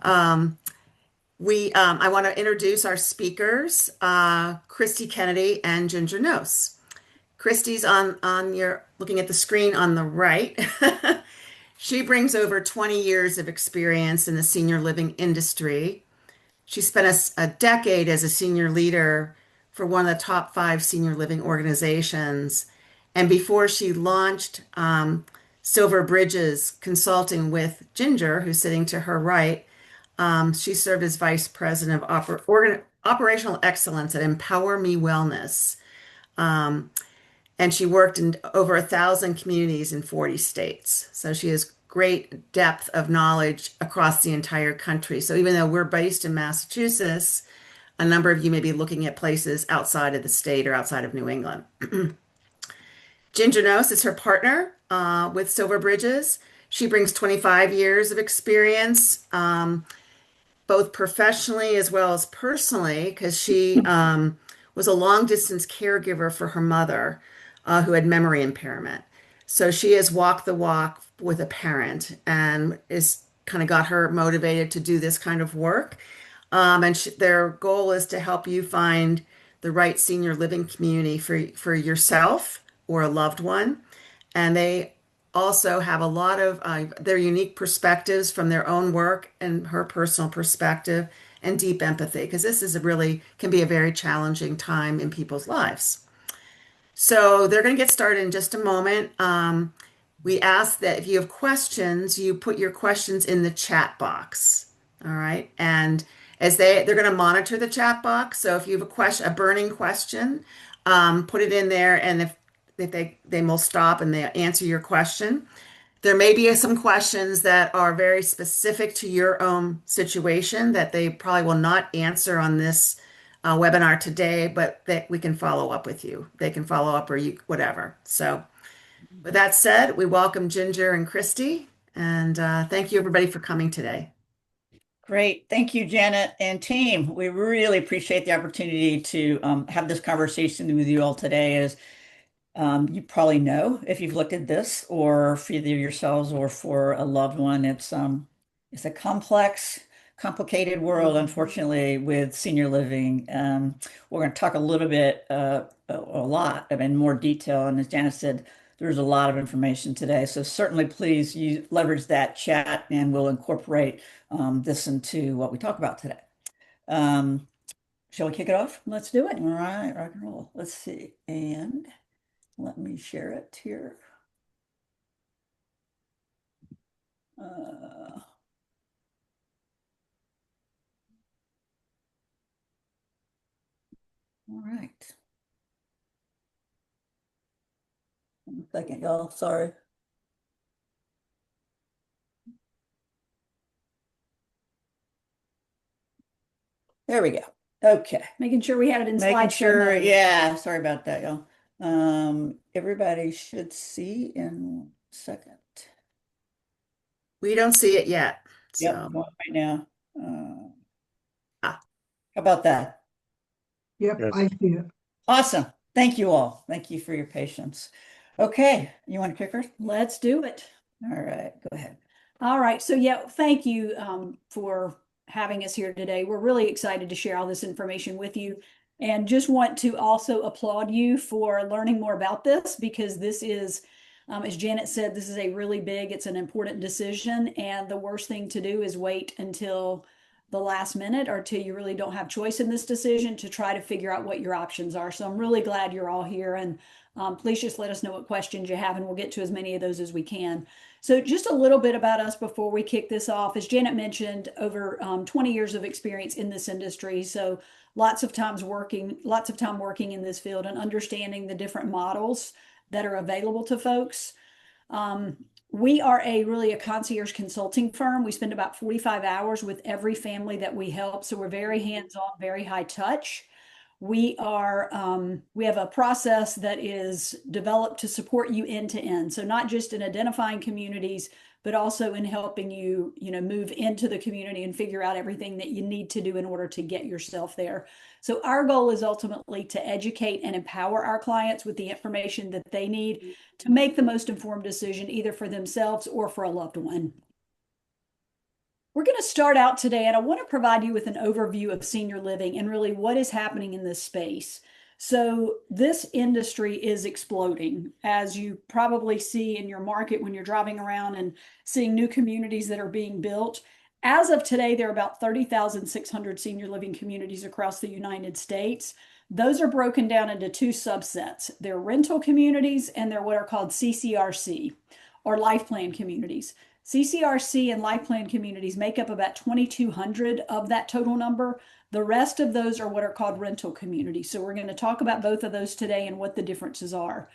Um, I want to introduce our speakers, Christy Kennedy and Ginger Nose. Christy's on your looking at the screen on the right. She brings over 20 years of experience in the senior living industry. She spent a decade as a senior leader for one of the top five senior living organizations. And before she launched Silver Bridges Consulting with Ginger, who's sitting to her right, she served as vice president of operational excellence at Empower Me Wellness. Um, and she worked in over 1,000 communities in 40 states. So she has great depth of knowledge across the entire country. So even though we're based in Massachusetts, a number of you may be looking at places outside of the state or outside of New England. Ginger Nose is her partner with Silver Bridges. She brings 25 years of experience, both professionally as well as personally, because she was a long distance caregiver for her mother who had memory impairment. So she has walked the walk with a parent and is kind of got her motivated to do this kind of work. Their goal is to help you find the right senior living community for yourself or a loved one. And they also have a lot of their unique perspectives from their own work and her personal perspective and deep empathy, because this is a really can be a very challenging time in people's lives. So they're going to get started in just a moment. We ask that if you have questions, you put your questions in the chat box. All right. And as they're going to monitor the chat box. So if you have a question, a burning question, put it in there. And if they will stop and they answer your question. There may be some questions that are very specific to your own situation that they probably will not answer on this webinar today, but that we can follow up with you. They can follow up or you, whatever. So with that said, we welcome Ginger and Christy, and thank you everybody for coming today. Great. Thank you, Janet and team. We really appreciate the opportunity to have this conversation with you all today. As you probably know, if you've looked at this or for either yourselves or for a loved one, it's a complex, complicated world, unfortunately, with senior living. We're going to talk a little bit, a lot in more detail. And as Janet said, there's a lot of information today. So certainly please leverage that chat and we'll incorporate this into what we talk about today. Shall we kick it off? Let's do it. All right, rock and roll. Let's see. And let me share it here. All right. 1 second, y'all. Sorry. There we go. Okay. Making sure we had it in Making slideshow sure, mode. yeah, sorry about that, y'all. Everybody should see in 1 second. We don't see it yet. Yep, So going right now. ah, How about that? Yep, Yes. I see it. Awesome. Thank you all. Thank you for your patience. Okay, you want to kick her? Let's do it. All right, go ahead. All right. So yeah, thank you for having us here today. We're really excited to share all this information with you, and just want to also applaud you for learning more about this, because this is, as Janet said, this is a really big, it's an important decision, and the worst thing to do is wait until the last minute or till you really don't have choice in this decision to try to figure out what your options are. So I'm really glad you're all here, and please just let us know what questions you have and we'll get to as many of those as we can. So just a little bit about us before we kick this off. As Janet mentioned, over 20 years of experience in this industry. So lots of time working in this field and understanding the different models that are available to folks. We are really a concierge consulting firm. We spend about 45 hours with every family that we help. So we're very hands-on, very high touch. We have a process that is developed to support you end to end. So not just in identifying communities, but also in helping you, move into the community and figure out everything that you need to do in order to get yourself there. So our goal is ultimately to educate and empower our clients with the information that they need to make the most informed decision, either for themselves or for a loved one. We're going to start out today, and I want to provide you with an overview of senior living and really what is happening in this space. So, this industry is exploding, as you probably see in your market when you're driving around and seeing new communities that are being built. As of today, there are about 30,600 senior living communities across the United States. Those are broken down into two subsets. They're rental communities and they're what are called CCRC, or life plan communities. CCRC and life plan communities make up about 2,200 of that total number. The rest of those are what are called rental communities. So we're going to talk about both of those today and what the differences are.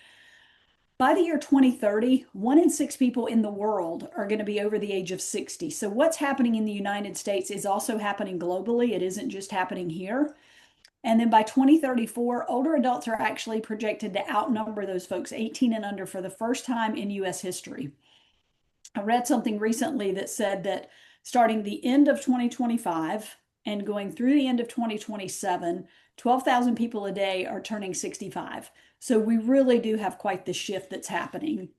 By the year 2030, 1 in 6 people in the world are going to be over the age of 60. So what's happening in the United States is also happening globally. It isn't just happening here. And then by 2034, older adults are actually projected to outnumber those folks 18 and under for the first time in US history. I read something recently that said that starting the end of 2025 and going through the end of 2027, 12,000 people a day are turning 65. So we really do have quite the shift that's happening.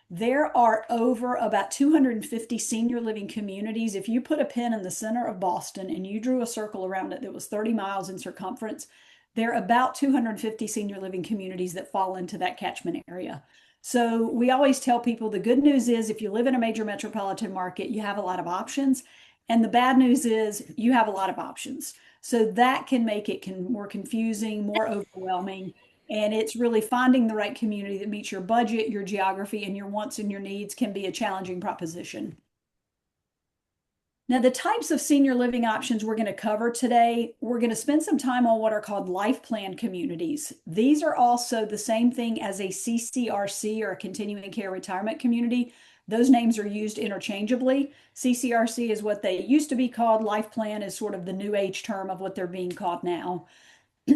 There are over about 250 senior living communities. If you put a pin in the center of Boston and you drew a circle around it that was 30 miles in circumference, there are about 250 senior living communities that fall into that catchment area. So we always tell people the good news is if you live in a major metropolitan market, you have a lot of options. And the bad news is you have a lot of options. So that can make it more confusing, more overwhelming. And it's really finding the right community that meets your budget, your geography, and your wants and your needs can be a challenging proposition. Now, the types of senior living options we're going to cover today, we're going to spend some time on what are called life plan communities. These are also the same thing as a CCRC, or a continuing care retirement community. Those names are used interchangeably. CCRC is what they used to be called. Life plan is sort of the new age term of what they're being called now.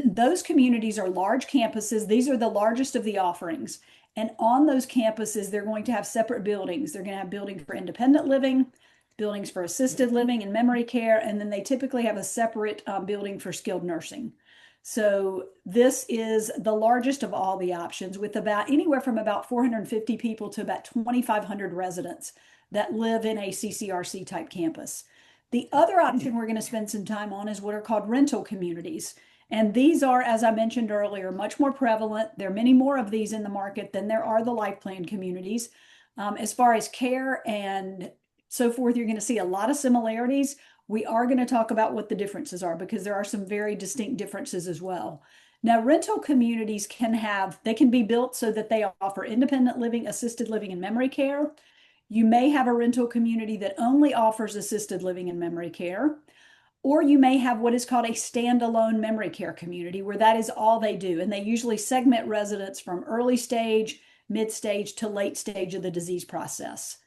Those communities are large campuses. These are the largest of the offerings. And on those campuses, they're going to have separate buildings. They're going to have buildings for independent living, buildings for assisted living and memory care, and then they typically have a separate building for skilled nursing. So this is the largest of all the options, with about anywhere from about 450 people to about 2,500 residents that live in a CCRC type campus. The other option we're going to spend some time on is what are called rental communities. And these are, as I mentioned earlier, much more prevalent. There are many more of these in the market than there are the life plan communities. As far as care and so forth, you're going to see a lot of similarities. We are going to talk about what the differences are because there are some very distinct differences as well. Now, rental communities can be built so that they offer independent living, assisted living, and memory care. You may have a rental community that only offers assisted living and memory care. Or you may have what is called a standalone memory care community, where that is all they do. And they usually segment residents from early stage, mid stage, to late stage of the disease process.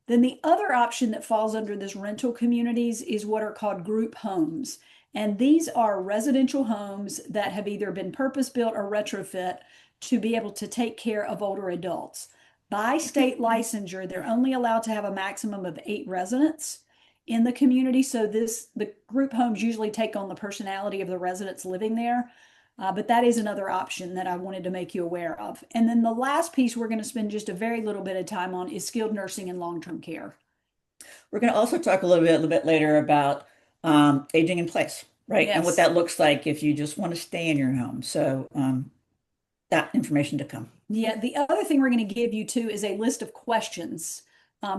Then the other option that falls under this rental communities is what are called group homes. And these are residential homes that have either been purpose-built or retrofit to be able to take care of older adults. By state licensure, they're only allowed to have a maximum of 8 residents in the community. So the group homes usually take on the personality of the residents living there. But that is another option that I wanted to make you aware of. And then the last piece we're going to spend just a very little bit of time on is skilled nursing and long-term care. We're going to also talk a little bit later about aging in place, right? Yes. And what that looks like if you just want to stay in your home. So that information to come. Yeah, the other thing we're going to give you too is a list of questions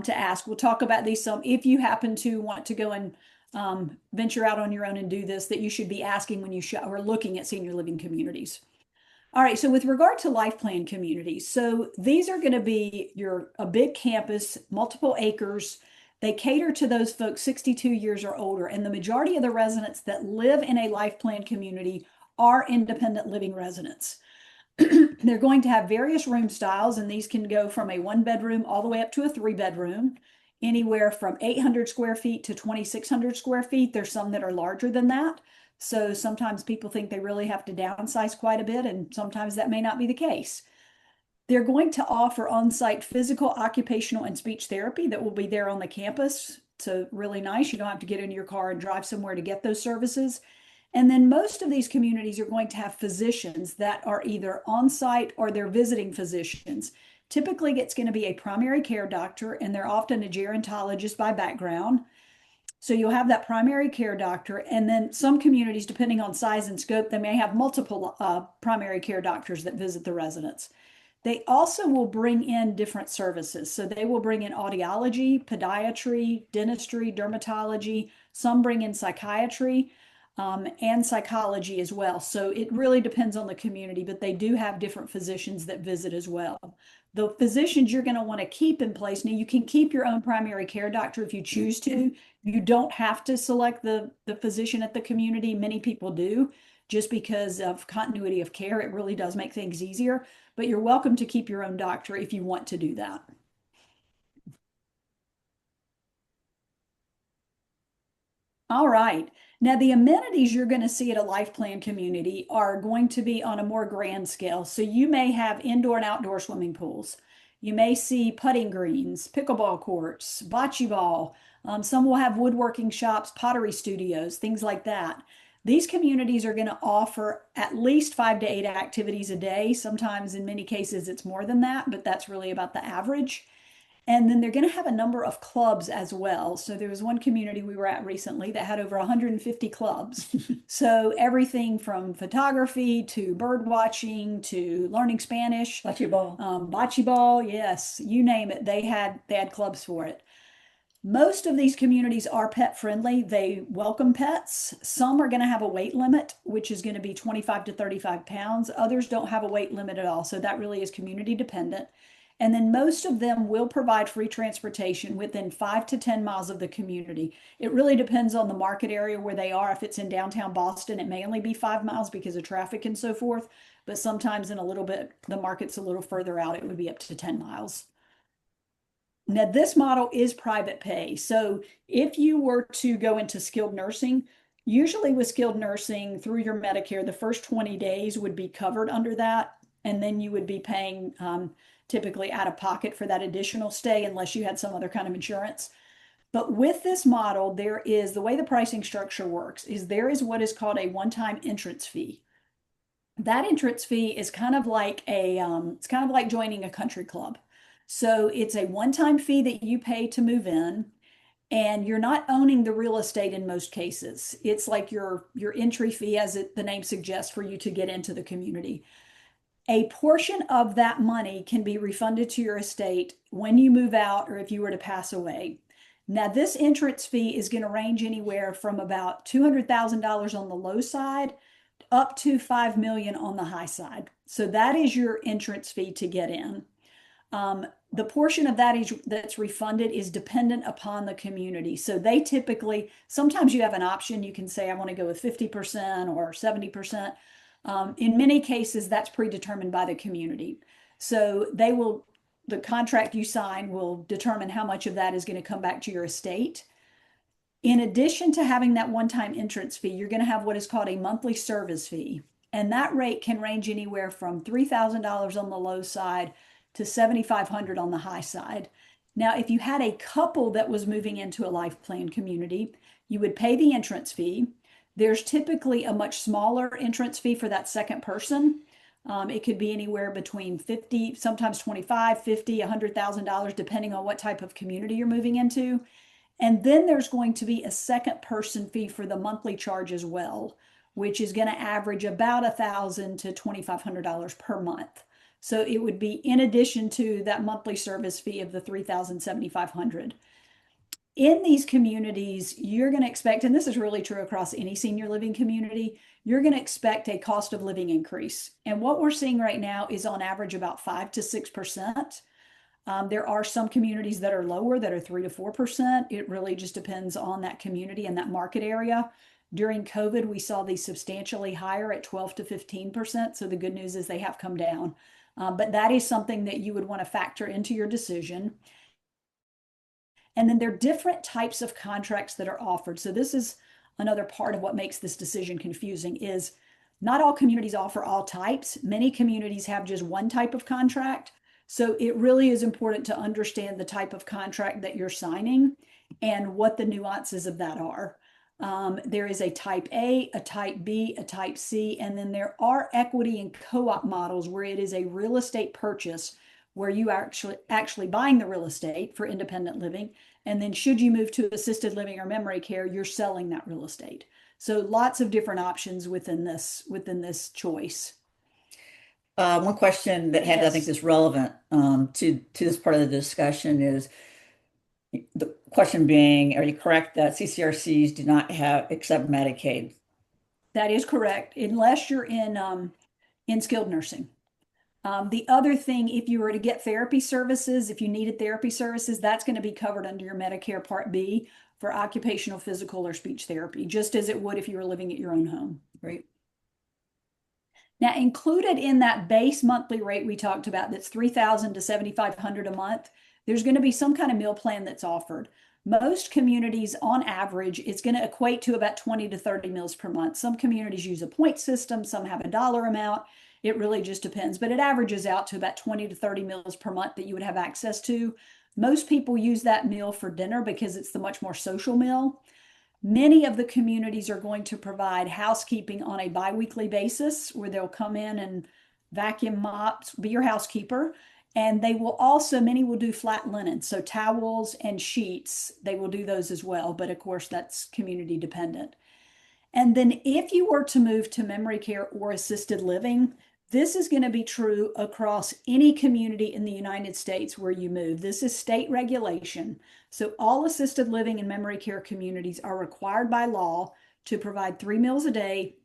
to ask. We'll talk about these some if you happen to want to go and venture out on your own and do this, that you should be asking when you are looking at senior living communities. All right, so with regard to life plan communities, so these are going to be a big campus, multiple acres. They cater to those folks 62 years or older, and the majority of the residents that live in a life plan community are independent living residents. They're going to have various room styles, and these can go from a 1-bedroom all the way up to a 3-bedroom, anywhere from 800 square feet to 2,600 square feet. There's some that are larger than that. So sometimes people think they really have to downsize quite a bit, and sometimes that may not be the case. They're going to offer on-site physical, occupational, and speech therapy that will be there on the campus. So really nice. You don't have to get in your car and drive somewhere to get those services. And then most of these communities are going to have physicians that are either on-site or they're visiting physicians. Typically, it's going to be a primary care doctor, and they're often a gerontologist by background. So you'll have that primary care doctor, and then some communities, depending on size and scope, they may have multiple primary care doctors that visit the residents. They also will bring in different services. So they will bring in audiology, podiatry, dentistry, dermatology. Some bring in psychiatry and psychology as well. So it really depends on the community, but they do have different physicians that visit as well. The physicians you're going to want to keep in place. Now, you can keep your own primary care doctor if you choose to. You don't have to select the physician at the community. Many people do, just because of continuity of care. It really does make things easier, but you're welcome to keep your own doctor if you want to do that. All right. Now, the amenities you're going to see at a life plan community are going to be on a more grand scale. So you may have indoor and outdoor swimming pools. You may see putting greens, pickleball courts, bocce ball. Some will have woodworking shops, pottery studios, things like that. These communities are going to offer at least 5 to 8 activities a day. Sometimes, in many cases, it's more than that, but that's really about the average. And then they're going to have a number of clubs as well. So there was one community we were at recently that had over 150 clubs. So everything from photography to bird watching to learning Spanish. Bocce ball, yes, you name it. They had clubs for it. Most of these communities are pet friendly. They welcome pets. Some are going to have a weight limit, which is going to be 25 to 35 pounds. Others don't have a weight limit at all. So that really is community dependent. And then most of them will provide free transportation within 5 to 10 miles of the community. It really depends on the market area where they are. If it's in downtown Boston, it may only be 5 miles because of traffic and so forth. But sometimes in a little bit, the market's a little further out, it would be up to 10 miles. Now, this model is private pay. So if you were to go into skilled nursing, usually with skilled nursing through your Medicare, the first 20 days would be covered under that. And then you would be paying typically out of pocket for that additional stay unless you had some other kind of insurance. But with this model, there is the way the pricing structure works is there is what is called a one-time entrance fee. That entrance fee is kind of like it's kind of like joining a country club. So it's a one-time fee that you pay to move in, and you're not owning the real estate in most cases. It's like your entry fee, as the name suggests, for you to get into the community. A portion of that money can be refunded to your estate when you move out or if you were to pass away. Now, this entrance fee is going to range anywhere from about $200,000 on the low side up to $5 million on the high side. So that is your entrance fee to get in. The portion of that that's refunded is dependent upon the community. So they typically, sometimes you have an option. You can say, I want to go with 50% or 70%. In many cases, that's predetermined by the community. So the contract you sign will determine how much of that is going to come back to your estate. In addition to having that one-time entrance fee, you're going to have what is called a monthly service fee. And that rate can range anywhere from $3,000 on the low side to $7,500 on the high side. Now, if you had a couple that was moving into a life plan community, you would pay the entrance fee. There's typically a much smaller entrance fee for that second person. It could be anywhere between 50, sometimes 25, 50, $100,000, depending on what type of community you're moving into. And then there's going to be a second person fee for the monthly charge as well, which is going to average about $1,000 to $2,500 per month. So it would be in addition to that monthly service fee of the $3,750. In these communities, you're going to expect, and this is really true across any senior living community, you're going to expect a cost of living increase. And what we're seeing right now is on average about 5 to 6%. There are some communities that are lower, that are 3 to 4%. It really just depends on that community and that market area. During COVID, we saw these substantially higher at 12 to 15%. So the good news is they have come down. But that is something that you would want to factor into your decision. And then there are different types of contracts that are offered. So this is another part of what makes this decision confusing is not all communities offer all types. Many communities have just one type of contract. So it really is important to understand the type of contract that you're signing and what the nuances of that are. There is a type A, a type B, a type C, and then there are equity and co-op models where it is a real estate purchase where you are actually buying the real estate for independent living. And then should you move to assisted living or memory care, you're selling that real estate. So lots of different options within this choice. One question that I think Yes. is relevant to this part of the discussion is the question being, are you correct that CCRCs do not accept Medicaid? That is correct, unless you're in skilled nursing. The other thing, if you were to get therapy services, if you needed therapy services, that's going to be covered under your Medicare Part B for occupational, physical, or speech therapy, just as it would if you were living at your own home. Right. Now, included in that base monthly rate we talked about, that's $3,000 to $7,500 a month, there's going to be some kind of meal plan that's offered. Most communities, on average, it's going to equate to about 20 to 30 meals per month. Some communities use a point system, some have a dollar amount. It really just depends, but it averages out to about 20 to 30 meals per month that you would have access to. Most people use that meal for dinner because it's the much more social meal. Many of the communities are going to provide housekeeping on a biweekly basis where they'll come in and vacuum mops, be your housekeeper. And they will also, many will do flat linen. So towels and sheets, they will do those as well. But of course, that's community dependent. And then if you were to move to memory care or assisted living, this is going to be true across any community in the United States where you move. This is state regulation. So all assisted living and memory care communities are required by law to provide 3 meals a day,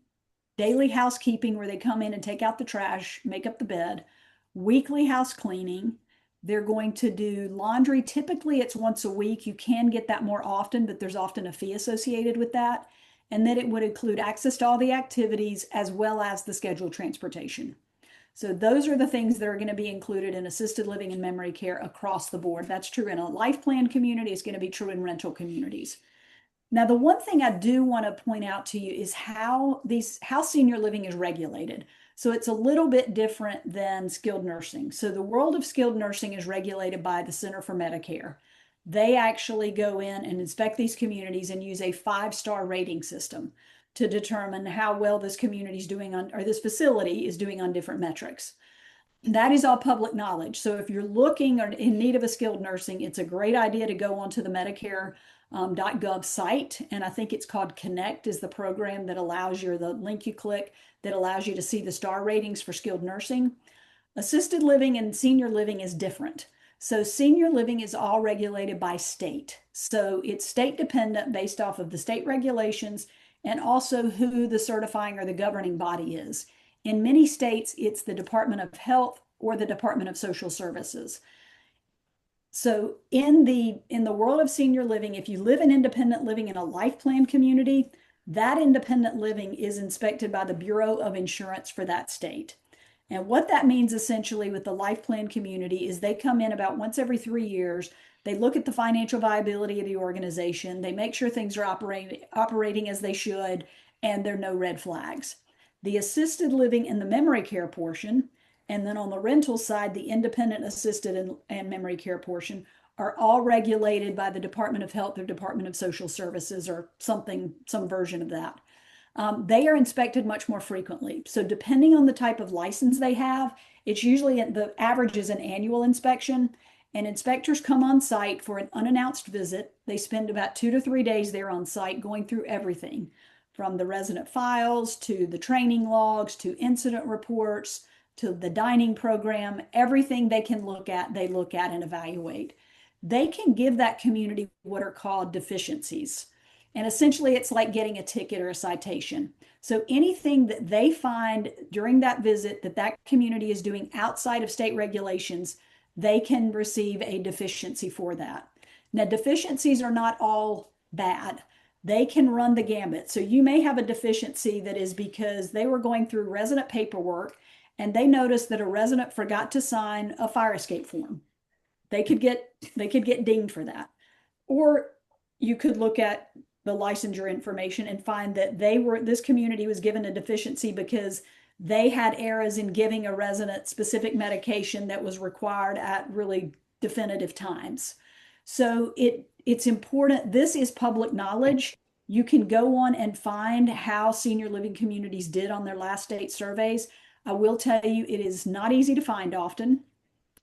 daily housekeeping where they come in and take out the trash, make up the bed, weekly house cleaning. They're going to do laundry. Typically, it's once a week. You can get that more often, but there's often a fee associated with that. And then it would include access to all the activities as well as the scheduled transportation. So those are the things that are going to be included in assisted living and memory care across the board. That's true in a life plan community. It's going to be true in rental communities. Now, the one thing I do want to point out to you is how senior living is regulated. So it's a little bit different than skilled nursing. So the world of skilled nursing is regulated by the Center for Medicare. They actually go in and inspect these communities and use a 5-star rating system to determine how well this community is doing on, or this facility is doing on different metrics. That is all public knowledge. So if you're looking or in need of a skilled nursing, it's a great idea to go onto the Medicare.gov site. And I think it's called Connect is the program that allows you, the link you click that allows you to see the star ratings for skilled nursing. Assisted living and senior living is different. So senior living is all regulated by state. So it's state dependent based off of the state regulations and also who the certifying or the governing body is. In many states, it's the Department of Health or the Department of Social Services. So in the world of senior living, if you live in independent living in a life plan community, that independent living is inspected by the Bureau of Insurance for that state. And what that means essentially with the life plan community is they come in about once every 3 years. They look at the financial viability of the organization. They make sure things are operating as they should, and there are no red flags. The assisted living and the memory care portion, and then on the rental side, the independent assisted and memory care portion are all regulated by the Department of Health or Department of Social Services or something, some version of that. They are inspected much more frequently. So depending on the type of license they have, it's usually the average is an annual inspection, and inspectors come on site for an unannounced visit. They spend about 2 to 3 days there on site going through everything from the resident files to the training logs to incident reports to the dining program. Everything they can look at, they look at and evaluate. They can give that community what are called deficiencies. And essentially, it's like getting a ticket or a citation. So anything that they find during that visit that that community is doing outside of state regulations, they can receive a deficiency for that. Now, deficiencies are not all bad. They can run the gambit. So you may have a deficiency that is because they were going through resident paperwork and they noticed that a resident forgot to sign a fire escape form. They could get dinged for that. Or you could look at the licensure information and find that this community was given a deficiency because they had errors in giving a resident specific medication that was required at really definitive times. So it's important. This is public knowledge. You can go on and find how senior living communities did on their last state surveys. I will tell you, it is not easy to find often.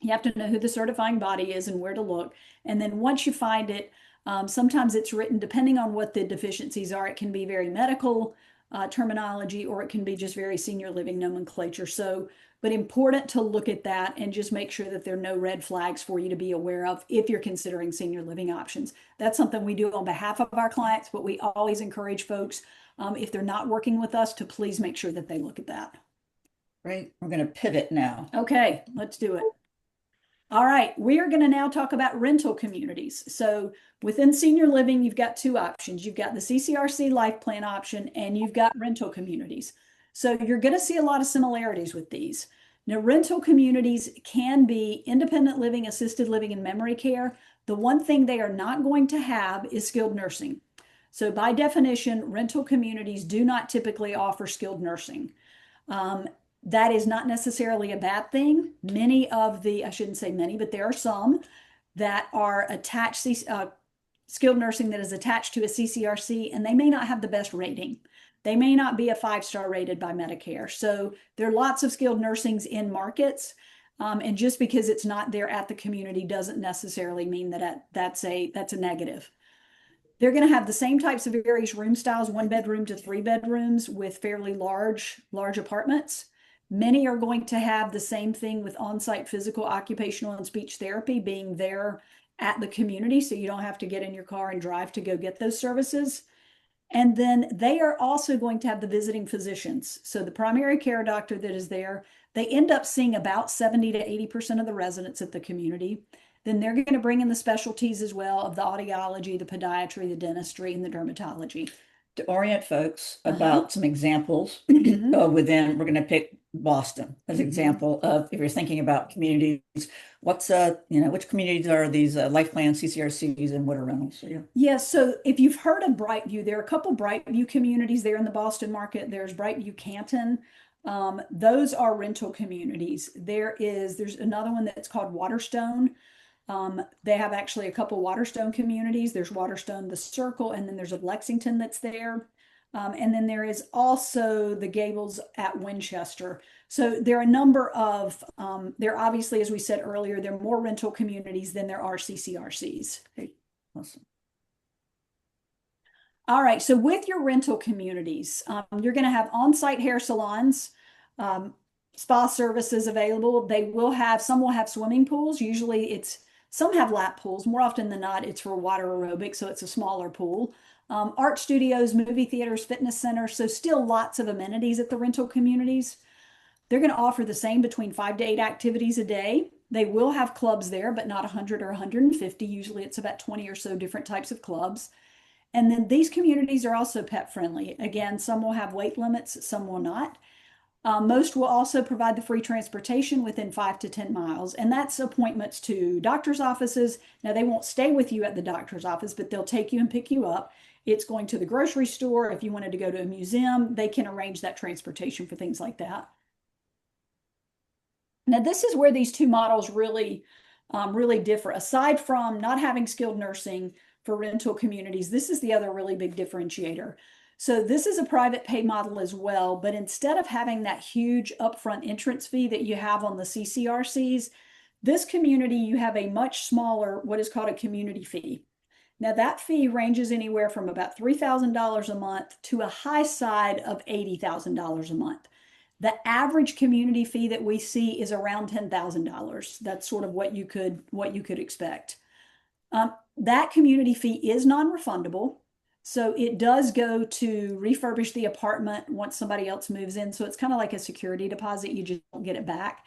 You have to know who the certifying body is and where to look. And then once you find it, sometimes it's written, depending on what the deficiencies are, it can be very medical terminology, or it can be just very senior living nomenclature. So, but important to look at that and just make sure that there are no red flags for you to be aware of if you're considering senior living options. That's something we do on behalf of our clients, but we always encourage folks, if they're not working with us, to please make sure that they look at that. Great. We're going to pivot now. Okay, let's do it. All right, we are going to now talk about rental communities. So within senior living, you've got two options. You've got the CCRC life plan option, and you've got rental communities. So you're going to see a lot of similarities with these. Now, rental communities can be independent living, assisted living, and memory care. The one thing they are not going to have is skilled nursing. So by definition, rental communities do not typically offer skilled nursing. That is not necessarily a bad thing. Many of the, I shouldn't say many, but there are some that are attached, skilled nursing that is attached to a CCRC, and they may not have the best rating. They may not be a 5-star rated by Medicare. So there are lots of skilled nursings in markets. And just because it's not there at the community doesn't necessarily mean that that's a negative. They're going to have the same types of various room styles, 1 bedroom to 3 bedrooms with fairly large apartments. Many are going to have the same thing with on-site physical, occupational, and speech therapy being there at the community, so you don't have to get in your car and drive to go get those services. And then they are also going to have the visiting physicians. So the primary care doctor that is there, they end up seeing about 70 to 80% of the residents at the community. Then they're going to bring in the specialties as well of the audiology, the podiatry, the dentistry, and the dermatology. To orient folks about some examples Mhm. within, we're going to pick Boston as an example of, if you're thinking about communities, what's which communities are these life plan CCRCs and what are rentals? So, yeah. Yes, so if you've heard of Brightview, there are a couple Brightview communities there in the Boston market. There's Brightview Canton. Those are rental communities. There's another one that's called Waterstone. They have actually a couple Waterstone communities. There's Waterstone, the Circle, and then there's a Lexington that's there. And then there is also the Gables at Winchester. So there are a number of, there obviously, as we said earlier, there are more rental communities than there are CCRCs. Awesome. All right, so with your rental communities, you're going to have on-site hair salons, spa services available. Some will have swimming pools. Usually some have lap pools. More often than not, it's for water aerobics, so it's a smaller pool. Art studios, movie theaters, fitness centers, so still lots of amenities at the rental communities. They're going to offer the same between 5 to 8 activities a day. They will have clubs there, but not 100 or 150. Usually it's about 20 or so different types of clubs. And then these communities are also pet friendly. Again, some will have weight limits, some will not. Most will also provide the free transportation within 5 to 10 miles, and that's appointments to doctor's offices. Now, they won't stay with you at the doctor's office, but they'll take you and pick you up. It's going to the grocery store. If you wanted to go to a museum, they can arrange that transportation for things like that. Now, this is where these two models really differ. Aside from not having skilled nursing for rental communities, this is the other really big differentiator. So this is a private pay model as well, but instead of having that huge upfront entrance fee that you have on the CCRCs, this community, you have a much smaller, what is called a community fee. Now that fee ranges anywhere from about $3,000 a month to a high side of $80,000 a month. The average community fee that we see is around $10,000. That's sort of what you could expect. That community fee is non-refundable. So it does go to refurbish the apartment once somebody else moves in. So it's kind of like a security deposit. You just don't get it back.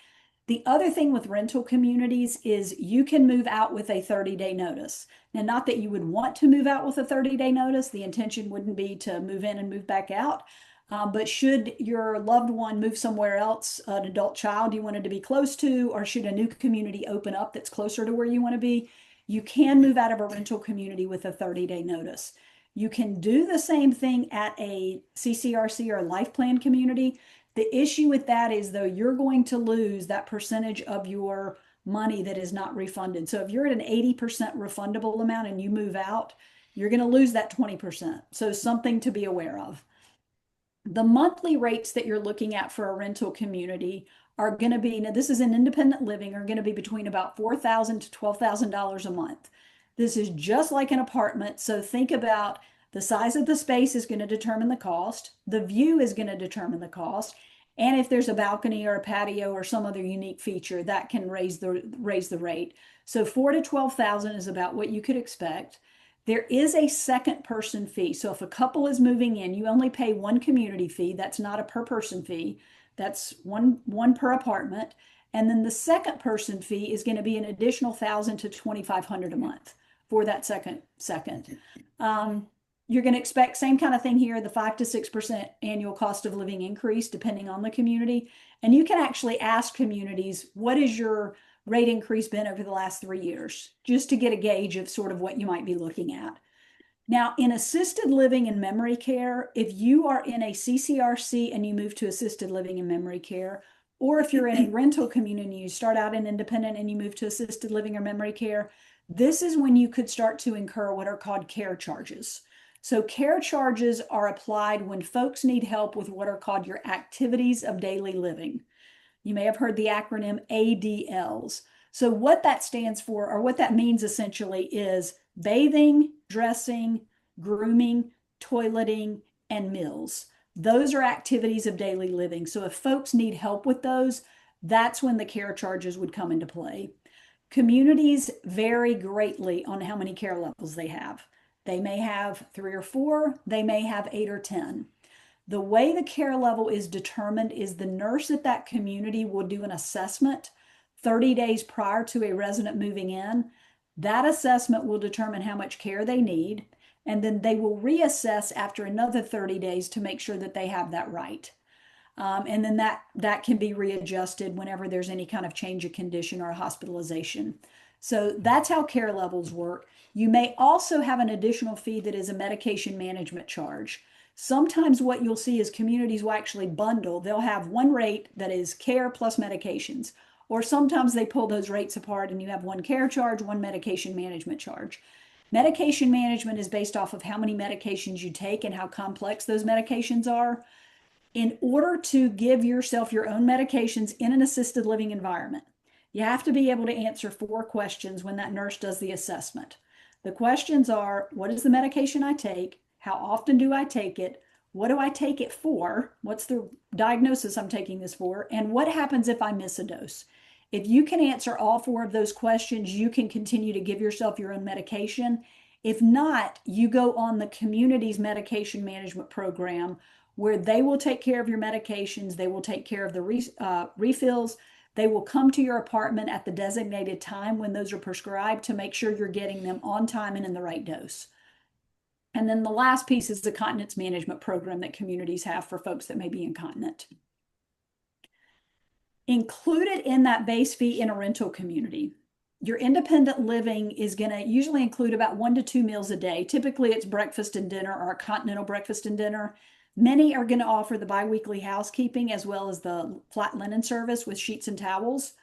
The other thing with rental communities is you can move out with a 30-day notice. Now, not that you would want to move out with a 30-day notice. The intention wouldn't be to move in and move back out. But should your loved one move somewhere else, an adult child you wanted to be close to, or should a new community open up that's closer to where you want to be, you can move out of a rental community with a 30-day notice. You can do the same thing at a CCRC or a life plan community. The issue with that is, though, you're going to lose that percentage of your money that is not refunded. So if you're at an 80% refundable amount and you move out, you're going to lose that 20%. So something to be aware of. The monthly rates that you're looking at for a rental community are going to be, now this is in independent living, are going to be between about $4,000 to $12,000 a month. This is just like an apartment. So think about the size of the space is going to determine the cost. The view is going to determine the cost. And if there's a balcony or a patio or some other unique feature, that can raise the rate. So 4 to 12,000 is about what you could expect. There is a second person fee. So if a couple is moving in, you only pay one community fee. That's not a per person fee. That's one per apartment. And then the second person fee is going to be an additional 1,000 to 2,500 a month for that second. You're going to expect same kind of thing here, the 5 to 6% annual cost of living increase depending on the community. And you can actually ask communities, what is your rate increase been over the last 3 years, just to get a gauge of sort of what you might be looking at. Now, in assisted living and memory care, if you are in a CCRC and you move to assisted living and memory care, or if you're in a rental community, you start out in independent and you move to assisted living or memory care, this is when you could start to incur what are called care charges. So care charges are applied when folks need help with what are called your activities of daily living. You may have heard the acronym ADLs. So what that stands for, or what that means essentially, is bathing, dressing, grooming, toileting, and meals. Those are activities of daily living. So if folks need help with those, that's when the care charges would come into play. Communities vary greatly on how many care levels they have. They may have 3 or 4, they may have 8 or 10. The way the care level is determined is the nurse at that community will do an assessment 30 days prior to a resident moving in. That assessment will determine how much care they need, and then they will reassess after another 30 days to make sure that they have that right. And then that can be readjusted whenever there's any kind of change of condition or hospitalization. So that's how care levels work. You may also have an additional fee that is a medication management charge. Sometimes what you'll see is communities will actually bundle. They'll have one rate that is care plus medications, or sometimes they pull those rates apart and you have one care charge, one medication management charge. Medication management is based off of how many medications you take and how complex those medications are. In order to give yourself your own medications in an assisted living environment, you have to be able to answer 4 questions when that nurse does the assessment. The questions are, what is the medication I take? How often do I take it? What do I take it for? What's the diagnosis I'm taking this for? And what happens if I miss a dose? If you can answer all 4 of those questions, you can continue to give yourself your own medication. If not, you go on the community's medication management program where they will take care of your medications. They will take care of the refills. They will come to your apartment at the designated time when those are prescribed to make sure you're getting them on time and in the right dose. And then the last piece is the continence management program that communities have for folks that may be incontinent. Included in that base fee in a rental community, your independent living is going to usually include about 1 to 2 meals a day. Typically it's breakfast and dinner, or a continental breakfast and dinner. Many are going to offer the biweekly housekeeping as well as the flat linen service with sheets and towels.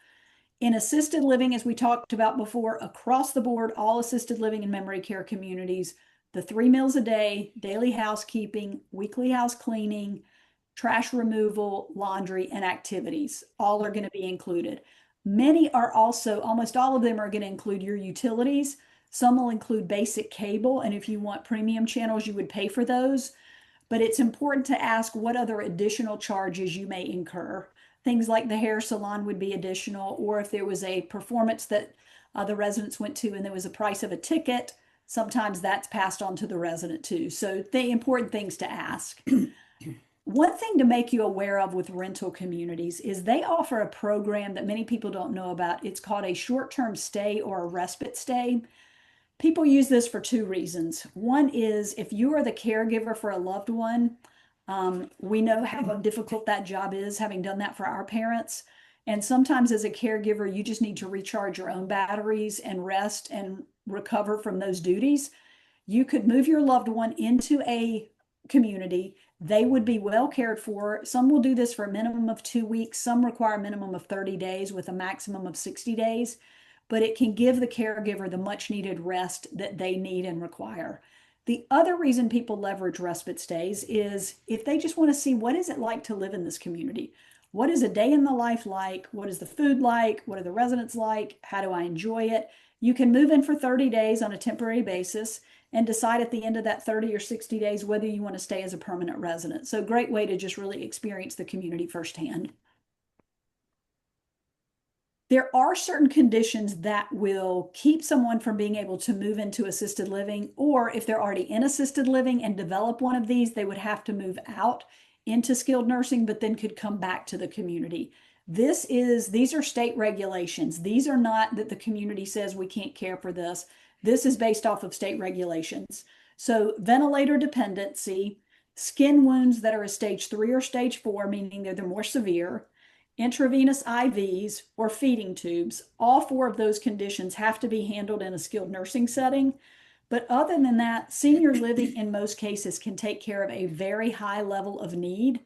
In assisted living, as we talked about before, across the board, all assisted living and memory care communities, the 3 meals a day, daily housekeeping, weekly house cleaning, trash removal, laundry, and activities, all are going to be included. Many are also, almost all of them are going to include your utilities. Some will include basic cable, and if you want premium channels, you would pay for those. But it's important to ask what other additional charges you may incur. Things like the hair salon would be additional, or if there was a performance that the residents went to and there was a price of a ticket, sometimes that's passed on to the resident too. So the important things to ask. One thing to make you aware of with rental communities is they offer a program that many people don't know about. It's called a short-term stay or a respite stay. People use this for 2 reasons. One is if you are the caregiver for a loved one, we know how difficult that job is, having done that for our parents. And sometimes as a caregiver, you just need to recharge your own batteries and rest and recover from those duties. You could move your loved one into a community. They would be well cared for. Some will do this for a minimum of 2 weeks. Some require a minimum of 30 days with a maximum of 60 days. But it can give the caregiver the much needed rest that they need and require. The other reason people leverage respite stays is if they just want to see what is it like to live in this community? what is a day in the life like? What is the food like? What are the residents like? How do I enjoy it? You can move in for 30 days on a temporary basis and decide at the end of that 30 or 60 days whether you want to stay as a permanent resident. So great way to just really experience the community firsthand. There are certain conditions that will keep someone from being able to move into assisted living, or if they're already in assisted living and develop one of these, they would have to move out into skilled nursing, but then could come back to the community. These are state regulations. These are not that the community says we can't care for this. This is based off of state regulations. So ventilator dependency, skin wounds that are a stage 3 or stage 4, meaning they're the more severe, intravenous IVs, or feeding tubes. All 4 of those conditions have to be handled in a skilled nursing setting. But other than that, senior living in most cases can take care of a very high level of need.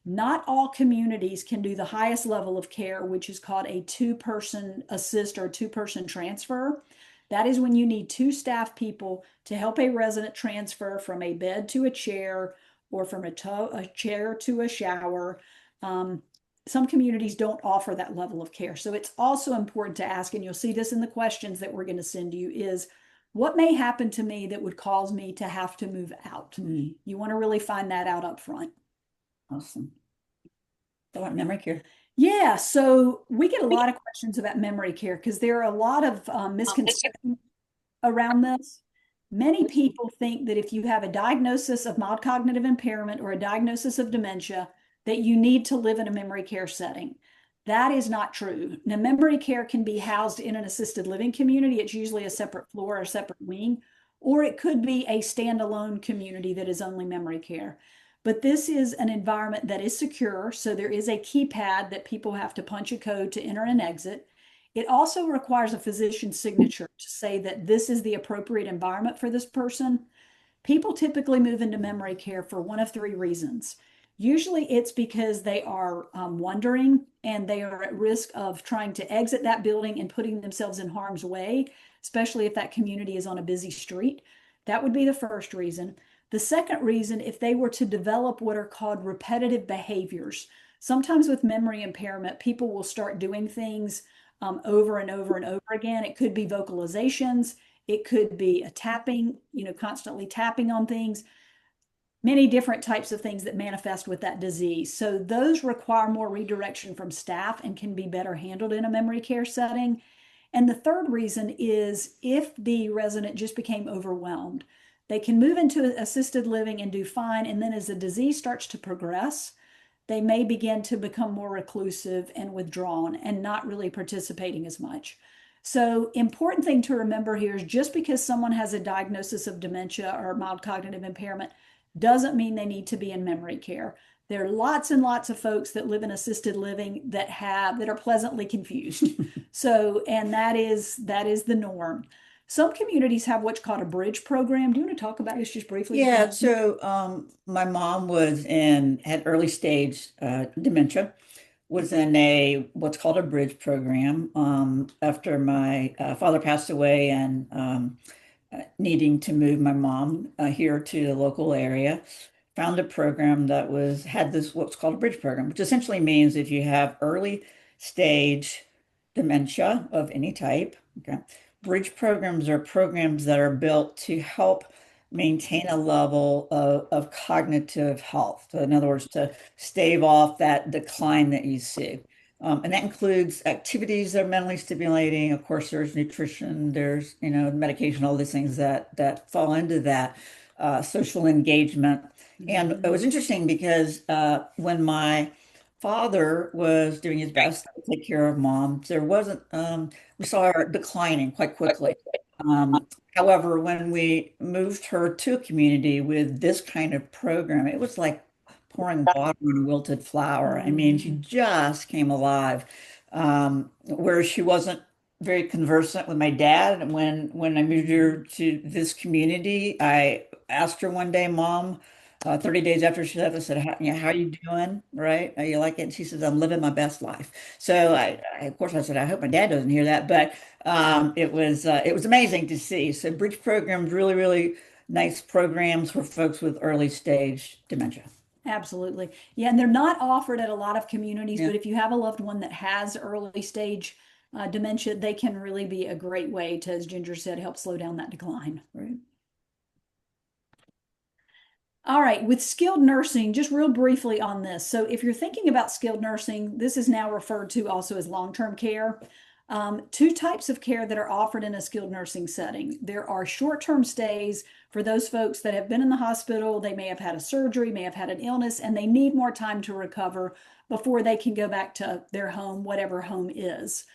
Not all communities can do the highest level of care, which is called a 2-person assist or 2-person transfer. That is when you need 2 staff people to help a resident transfer from a bed to a chair or from a chair to a shower. Some communities don't offer that level of care. So it's also important to ask, and you'll see this in the questions that we're going to send you, is what may happen to me that would cause me to have to move out? You want to really find that out up front. Awesome. About memory care. Yeah, so we get a lot of questions about memory care because there are a lot of misconceptions around this. Many people think that if you have a diagnosis of mild cognitive impairment or a diagnosis of dementia, that you need to live in a memory care setting. That is not true. Now, memory care can be housed in an assisted living community. It's usually a separate floor or a separate wing, or it could be a standalone community that is only memory care. But this is an environment that is secure. So there is a keypad that people have to punch a code to enter and exit. It also requires a physician's signature to say that this is the appropriate environment for this person. People typically move into memory care for one of 3 reasons. Usually it's because they are wandering and they are at risk of trying to exit that building and putting themselves in harm's way, especially if that community is on a busy street. That would be the first reason. The second reason, if they were to develop what are called repetitive behaviors. Sometimes with memory impairment, people will start doing things over and over and over again. It could be vocalizations. It could be a tapping, constantly tapping on things. Many different types of things that manifest with that disease. So those require more redirection from staff and can be better handled in a memory care setting. And the third reason is if the resident just became overwhelmed. They can move into assisted living and do fine. And then as the disease starts to progress, they may begin to become more reclusive and withdrawn and not really participating as much. So important thing to remember here is just because someone has a diagnosis of dementia or mild cognitive impairment doesn't mean they need to be in memory care. There are lots and lots of folks that live in assisted living that are pleasantly confused. And that is the norm. Some communities have what's called a bridge program. Do you want to talk about this just briefly? Yeah, so my mom had early stage dementia, was in what's called a bridge program after my father passed away and needing to move my mom here to the local area. Found a program that had this what's called a bridge program, which essentially means if you have early stage dementia of any type, okay, bridge programs are programs that are built to help maintain a level of cognitive health. So in other words, to stave off that decline that you see. And that includes activities that are mentally stimulating. Of course, there's nutrition, there's, medication, all these things that fall into that, social engagement. And it was interesting because when my father was doing his best to take care of mom, we saw her declining quite quickly. However, when we moved her to a community with this kind of program, it was like pouring water on a wilted flower. I mean, she just came alive. Where she wasn't very conversant with my dad. And when I moved her to this community, I asked her one day, Mom, 30 days after she left, I said, how are you doing? Right? Are you like it? And she says, I'm living my best life. So of course, I said, I hope my dad doesn't hear that. But it was amazing to see. So bridge programs, really, really nice programs for folks with early stage dementia. Absolutely. Yeah, and they're not offered at a lot of communities, Yeah. but if you have a loved one that has early stage dementia, they can really be a great way to, as Ginger said, help slow down that decline. Right. All right, with skilled nursing, just real briefly on this. So, if you're thinking about skilled nursing, this is now referred to also as long-term care. Two types of care that are offered in a skilled nursing setting. There are short-term stays for those folks that have been in the hospital, they may have had a surgery, may have had an illness, and they need more time to recover before they can go back to their home, whatever home is.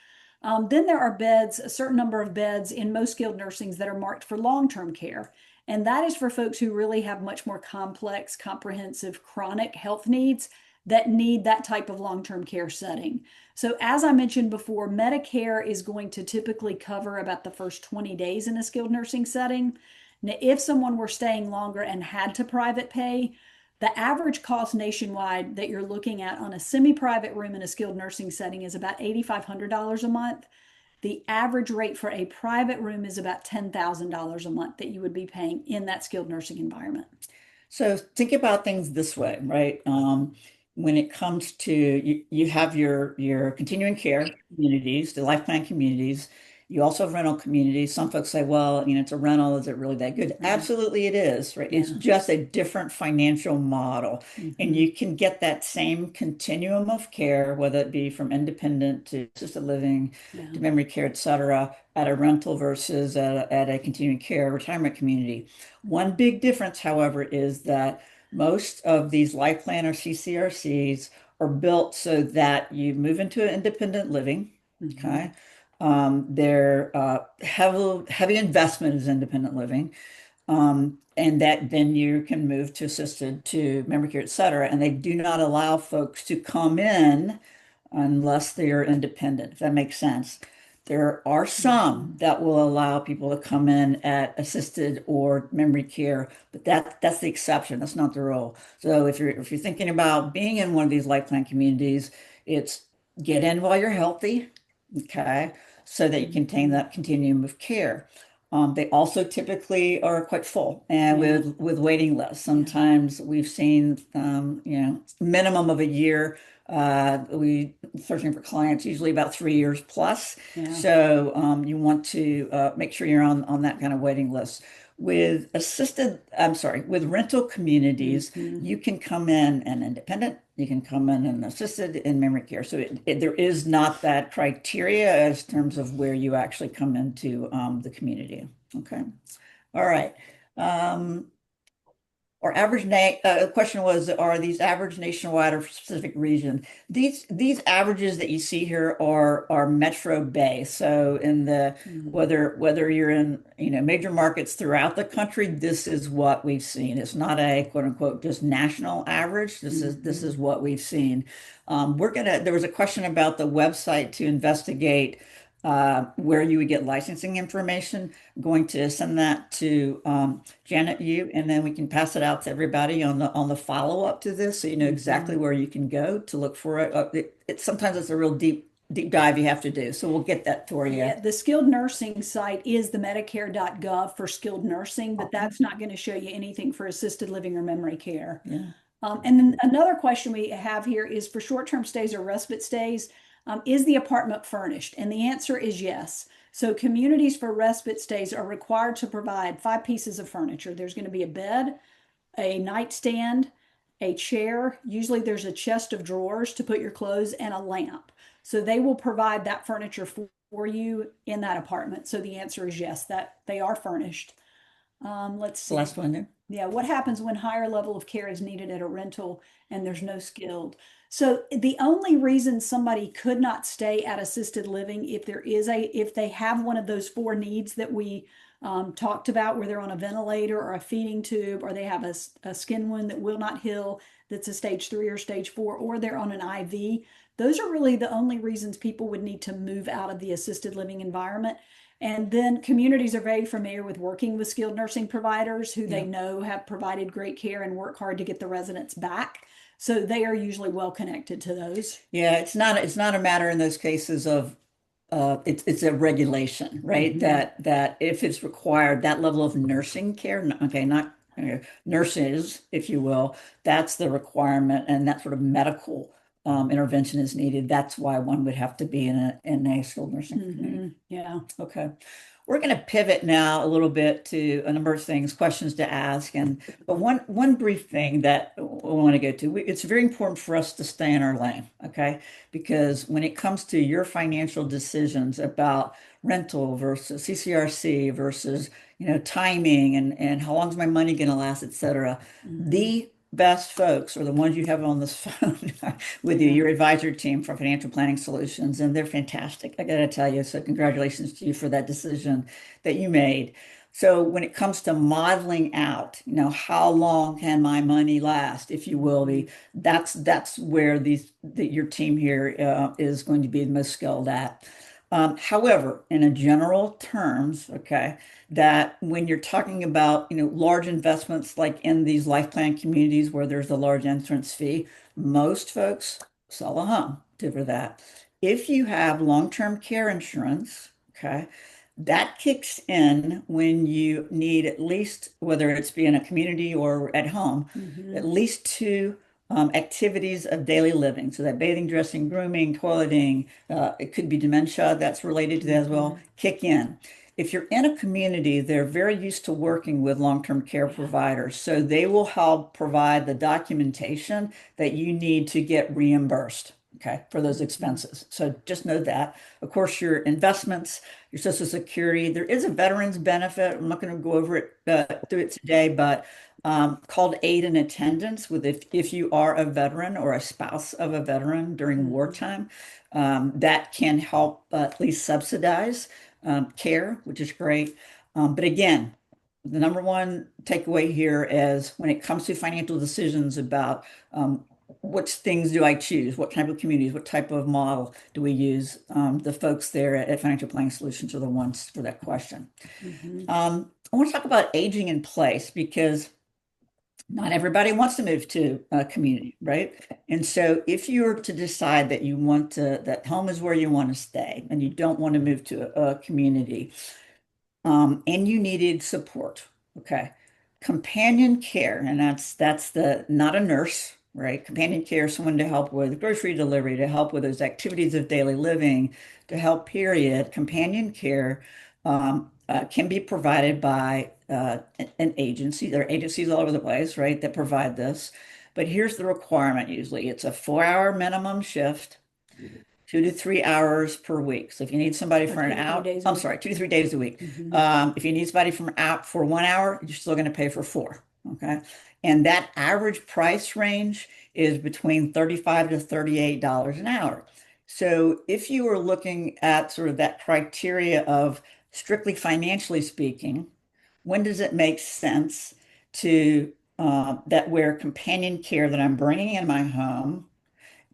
Then there are beds, a certain number of beds in most skilled nursings that are marked for long-term care. And that is for folks who really have much more complex, comprehensive, chronic health needs that need that type of long-term care setting. So, as I mentioned before, Medicare is going to typically cover about the first 20 days in a skilled nursing setting. Now, if someone were staying longer and had to private pay, the average cost nationwide that you're looking at on a semi-private room in a skilled nursing setting is about $8,500 a month. The average rate for a private room is about $10,000 a month that you would be paying in that skilled nursing environment. So think about things this way, right? When it comes to you have your continuing care communities, the life plan communities. You also have rental communities. Some folks say, well, it's a rental. Is it really that good? Absolutely, it is, right? It's Yeah. just a different financial model. And Mhm. you can get that same continuum of care, whether it be from independent to assisted living Yeah. to memory care, et cetera, at a rental versus at a continuing care retirement community. One big difference, however, is that most of these life plan or CCRCs are built so that you move into an independent living. Mhm. Okay. Their heavy investment is independent living. And that then you can move to assisted, to memory care, et cetera. And they do not allow folks to come in unless they are independent, if that makes sense. There are some that will allow people to come in at assisted or memory care, but that's the exception. That's not the rule. So if you're thinking about being in one of these life plan communities, it's get in while you're healthy, okay, so that you contain that continuum of care. They also typically are quite full and Yeah. with waiting lists. Sometimes we've seen minimum of a year. We searching for clients usually about 3 years plus. Yeah. So you want to make sure you're on that kind of waiting list. With rental communities, Mhm. you can come in and independent, you can come in and assisted in memory care. So there is not that criteria as terms of where you actually come into the community. Okay. All right. Um, or average question was, are these average nationwide or for specific region? These averages that you see here are Metro Bay. So in the Mhm. whether you're in major markets throughout the country, this is what we've seen. It's not a quote unquote just national average. This is what we've seen. There was a question about the website to investigate where you would get licensing information. I'm going to send that to Janet, you, and then we can pass it out to everybody on the follow-up to this, so you know exactly where you can go to look for it. Sometimes it's a real deep dive you have to do, so we'll get that for you. Yeah, the skilled nursing site is the medicare.gov for skilled nursing, but that's not going to show you anything for assisted living or memory care. Yeah. And then another question we have here is for short-term stays or respite stays, is the apartment furnished? And the answer is yes. So communities for respite stays are required to provide 5 pieces of furniture. There's going to be a bed, a nightstand, a chair. Usually there's a chest of drawers to put your clothes and a lamp. So they will provide that furniture for you in that apartment. So the answer is yes, that they are furnished. Let's The see. last one there. Yeah, what happens when higher level of care is needed at a rental and there's no skilled? So the only reason somebody could not stay at assisted living if they have one of those 4 needs that we talked about, where they're on a ventilator or a feeding tube, or they have a skin wound that will not heal, that's a stage 3 or stage 4, or they're on an IV. Those are really the only reasons people would need to move out of the assisted living environment. And then communities are very familiar with working with skilled nursing providers who they know have provided great care and work hard to get the residents back. So they are usually well connected to those. Yeah, it's not a matter in those cases of it's a regulation, right? Mhm. That if it's required, that level of nursing care, okay, not nurses, if you will, that's the requirement, and that sort of medical intervention is needed. That's why one would have to be in a skilled nursing community. Yeah. Okay. We're going to pivot now a little bit to a number of things, questions to ask, but one brief thing that we want to go to. It's very important for us to stay in our lane, okay? Because when it comes to your financial decisions about rental versus CCRC versus timing and how long is my money going to last, et cetera, the best folks are the ones you have on this phone with you, your advisor team from Financial Planning Solutions, and they're fantastic. I got to tell you, so congratulations to you for that decision that you made. So when it comes to modeling out, how long can my money last, if you will, that's where your team here is going to be the most skilled at. However, in a general terms, okay, that when you're talking about, large investments like in these life plan communities where there's a large entrance fee, most folks sell a home for that. If you have long-term care insurance, okay, that kicks in when you need at least, whether it's be in a community or at home, at least two activities of daily living. So that bathing, dressing, grooming, toileting, it could be dementia that's related to that as well, kick in. If you're in a community, they're very used to working with long-term care providers. So they will help provide the documentation that you need to get reimbursed, okay, for those expenses. So just know that. Of course, your investments, your Social Security, there is a veterans benefit. I'm not going to go over it through it today, but called aid and attendance with if you are a veteran or a spouse of a veteran during wartime, that can help at least subsidize care, which is great. But again, the number one takeaway here is when it comes to financial decisions about which things do I choose, what type of communities, what type of model do we use, the folks there at Financial Planning Solutions are the ones for that question. I want to talk about aging in place because not everybody wants to move to a community, right? And so if you were to decide that that home is where you want to stay and you don't want to move to a community, and you needed support, okay? Companion care, and that's the not a nurse, right? Companion care, someone to help with grocery delivery, to help with those activities of daily living, to help, period. Companion care can be provided by an agency. There are agencies all over the place, right, that provide this. But here's the requirement usually. It's a 4-hour minimum shift, 2 to 3 hours per week. So if you need somebody for an hour, I'm sorry, 2 to 3 days a week. If you need somebody from out for 1 hour, you're still going to pay for 4. Okay. And that average price range is between $35 to $38 an hour. So if you were looking at sort of that criteria of strictly financially speaking, when does it make sense to that where companion care that I'm bringing in my home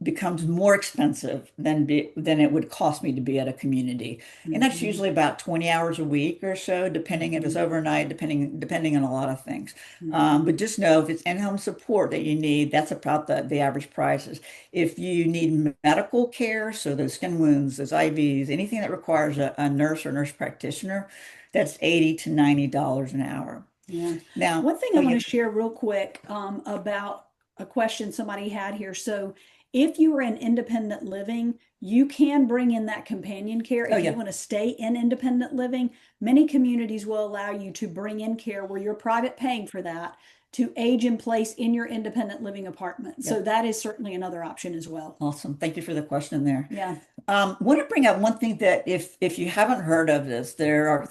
becomes more expensive than it would cost me to be at a community. And that's usually about 20 hours a week or so, depending if it's overnight, depending on a lot of things. But just know if it's in-home support that you need, that's about the average prices. If you need medical care, so those skin wounds, those IVs, anything that requires a nurse or nurse practitioner, that's $80 to $90 an hour. Yeah. Now, one thing I want to share real quick about a question somebody had here. So if you are in independent living, you can bring in that companion care. If you want to stay in independent living, many communities will allow you to bring in care where you're private paying for that to age in place in your independent living apartment. So that is certainly another option as well. Awesome. Thank you for the question there. Yeah. Want to bring up one thing that if you haven't heard of this, there are